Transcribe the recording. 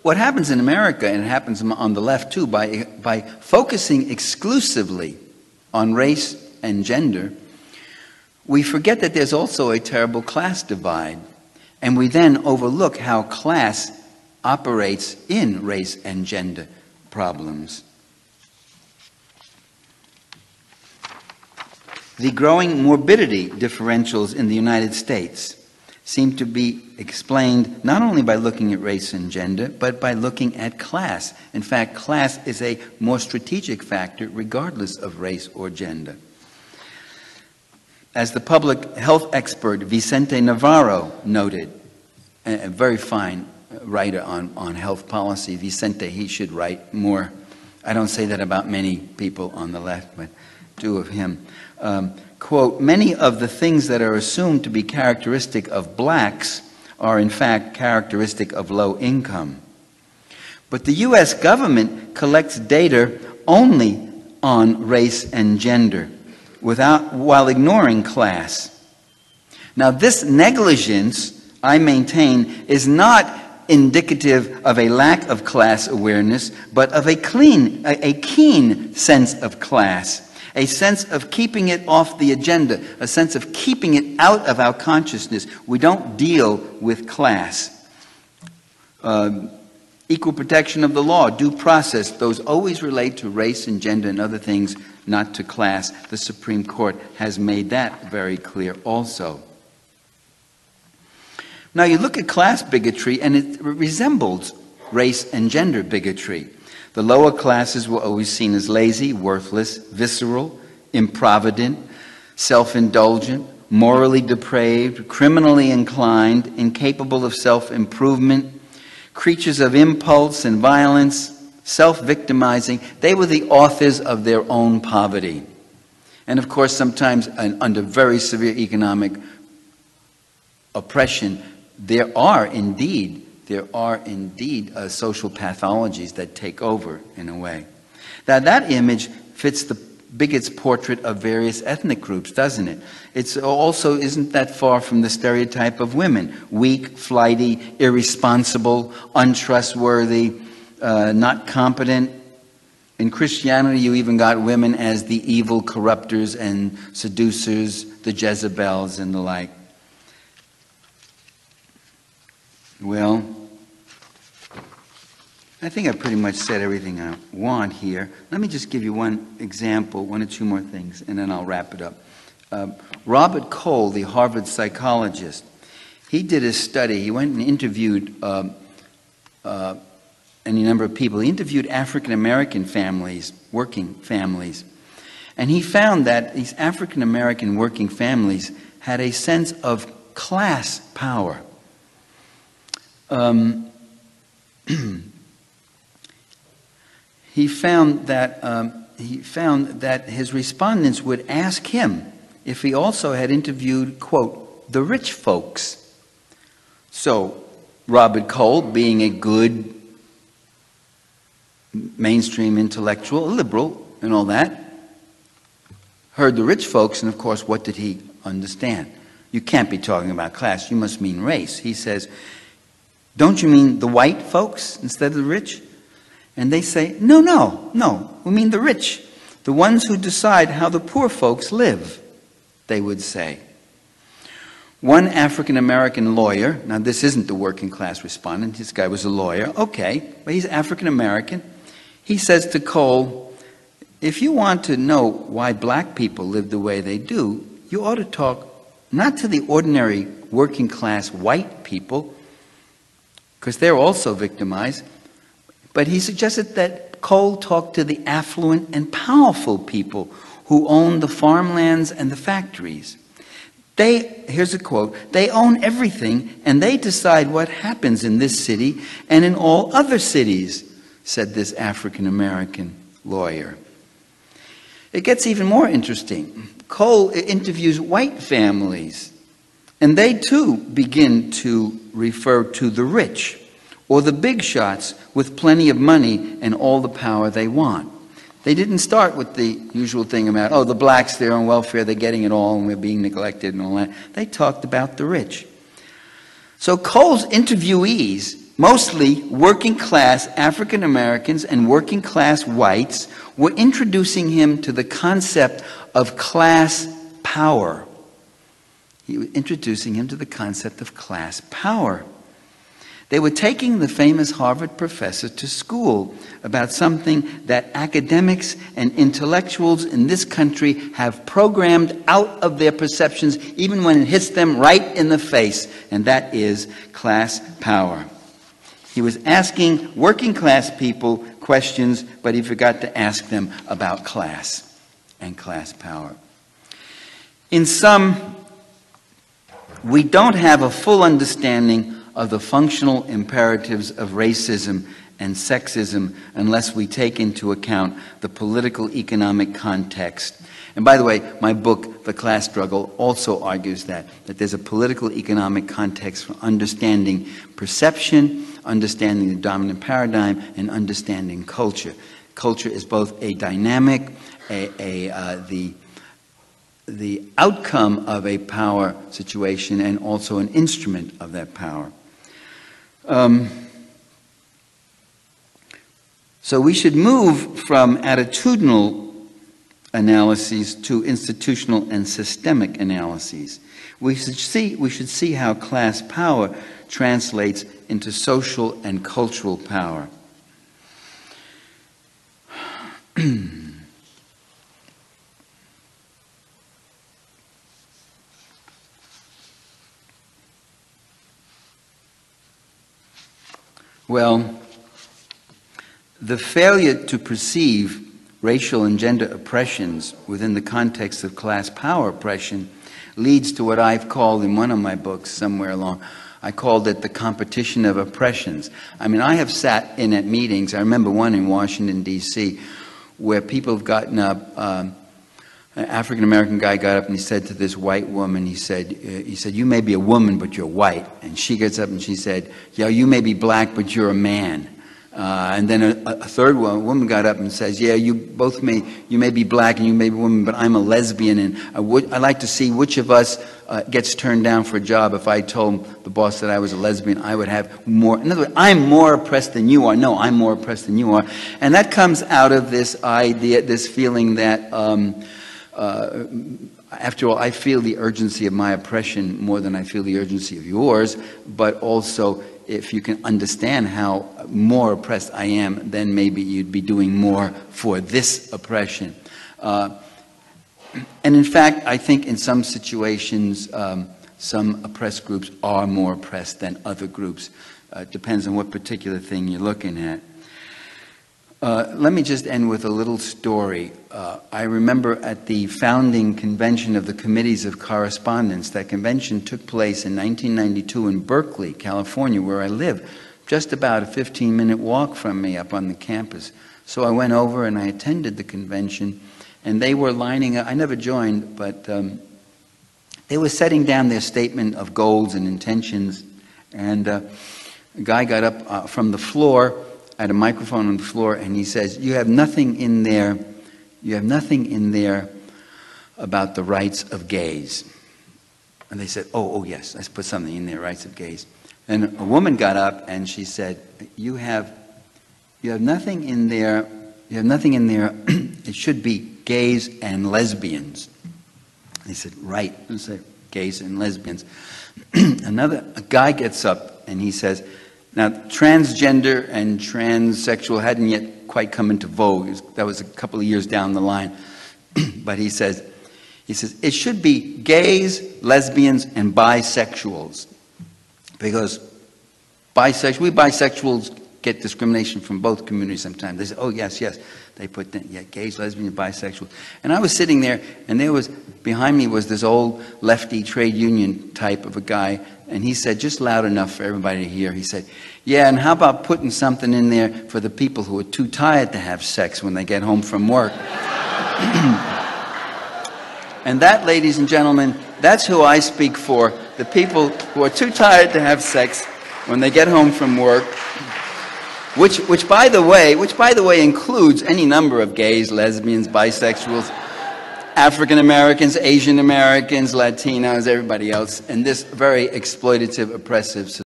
what happens in America, and it happens on the left too, by focusing exclusively on race and gender, we forget that there's also a terrible class divide. And we then overlook how class operates in race and gender problems. The growing morbidity differentials in the United States seem to be explained not only by looking at race and gender, but by looking at class. In fact, class is a more strategic factor regardless of race or gender. As the public health expert Vicente Navarro noted, a very fine writer on health policy, Vicente, he should write more. I don't say that about many people on the left, but do of him. Quote, many of the things that are assumed to be characteristic of blacks are in fact characteristic of low income. But the U.S. government collects data only on race and gender, while ignoring class. Now this negligence, I maintain, is not indicative of a lack of class awareness, but of a keen sense of class. A sense of keeping it off the agenda, a sense of keeping it out of our consciousness. We don't deal with class. Equal protection of the law, due process, those always relate to race and gender and other things, not to class. The Supreme Court has made that very clear also. Now you look at class bigotry and it resembles race and gender bigotry. The lower classes were always seen as lazy, worthless, visceral, improvident, self-indulgent, morally depraved, criminally inclined, incapable of self-improvement, creatures of impulse and violence, self-victimizing. They were the authors of their own poverty. And of course, sometimes under very severe economic oppression, there are indeed social pathologies that take over in a way. Now that image fits the bigot's portrait of various ethnic groups, doesn't it? It's also isn't that far from the stereotype of women: weak, flighty, irresponsible, untrustworthy, not competent. In Christianity, you even got women as the evil corrupters and seducers, the Jezebels and the like. Well, I think I pretty much said everything I want here. Let me just give you one example, one or two more things, and then I'll wrap it up. Robert Cole, the Harvard psychologist, he did a study. He went and interviewed any number of people. He interviewed African-American families, working families. And he found that these African-American working families had a sense of class power. He found that his respondents would ask him if he also had interviewed, quote, the rich folks. So Robert Cole, being a good mainstream intellectual, liberal and all that, heard the rich folks, and of course, what did he understand? You can't be talking about class, you must mean race. He says, don't you mean the white folks instead of the rich? And they say, no, we mean the rich, the ones who decide how the poor folks live, they would say. One African-American lawyer, now this isn't the working class respondent, this guy was a lawyer, okay, but he's African-American. He says to Cole, if you want to know why black people live the way they do, you ought to talk not to the ordinary working class white people, because they're also victimized, but he suggested that Cole talk to the affluent and powerful people who own the farmlands and the factories. Here's a quote, they own everything and they decide what happens in this city and in all other cities, said this African-American lawyer. It gets even more interesting. Cole interviews white families, and they too begin to refer to the rich or the big shots with plenty of money and all the power they want. They didn't start with the usual thing about, oh, the blacks, they're on welfare, they're getting it all, and we're being neglected and all that. They talked about the rich. So Cole's interviewees mostly working class African Americans and working class whites were introducing him to the concept of class power. He was introducing him to the concept of class power. They were taking the famous Harvard professor to school about something that academics and intellectuals in this country have programmed out of their perceptions, even when it hits them right in the face, and that is class power. He was asking working class people questions, but he forgot to ask them about class and class power. In sum, we don't have a full understanding of the functional imperatives of racism and sexism unless we take into account the political economic context. And by the way, my book, The Class Struggle, also argues that there's a political economic context for understanding perception, understanding the dominant paradigm, and understanding culture. Culture is both a dynamic, the outcome of a power situation, and also an instrument of that power. So we should move from attitudinal analyses to institutional and systemic analyses. We should see how class power translates into social and cultural power. Well, the failure to perceive racial and gender oppressions within the context of class power oppression leads to what I've called in one of my books somewhere along, I called it the competition of oppressions. I mean, I have sat in at meetings, I remember one in Washington, D.C., where people have gotten up, an African-American guy got up and he said to this white woman, he said, you may be a woman, but you're white. And she gets up and she said, yeah, you may be black, but you're a man. And then a third woman got up and says, yeah, you may be black and you may be a woman, but I'm a lesbian, and I'd like to see which of us gets turned down for a job. If I told the boss that I was a lesbian, I would have more. In other words, I'm more oppressed than you are. No, I'm more oppressed than you are. And that comes out of this idea, this feeling that after all, I feel the urgency of my oppression more than I feel the urgency of yours, but also if you can understand how more oppressed I am, then maybe you'd be doing more for this oppression. And in fact, I think in some situations, some oppressed groups are more oppressed than other groups. It depends on what particular thing you're looking at. Let me just end with a little story. I remember at the founding convention of the Committees of Correspondence, that convention took place in 1992 in Berkeley, California, where I live, just about a 15-minute walk from me up on the campus. So I went over and I attended the convention, and they were lining up. I never joined, but they were setting down their statement of goals and intentions, and a guy got up from the floor, had a microphone on the floor, and he says, you have nothing in there about the rights of gays. And they said, oh yes, let's put something in there, rights of gays. And a woman got up and she said, you have nothing in there, it should be gays and lesbians. They said, right, and said gays and lesbians. A guy gets up and he says, now, transgender and transsexual hadn't yet quite come into vogue. That was a couple of years down the line. But he says, it should be gays, lesbians, and bisexuals. Because we bisexuals get discrimination from both communities sometimes. They say, oh, yes, they put gays, lesbians, bisexuals. And I was sitting there, and behind me was this old lefty trade union type of a guy, and he said, just loud enough for everybody to hear, he said, yeah, and how about putting something in there for the people who are too tired to have sex when they get home from work? And that, ladies and gentlemen, that's who I speak for, the people who are too tired to have sex when they get home from work, which by the way includes any number of gays, lesbians, bisexuals, African Americans, Asian Americans, Latinos, everybody else, in this very exploitative, oppressive society.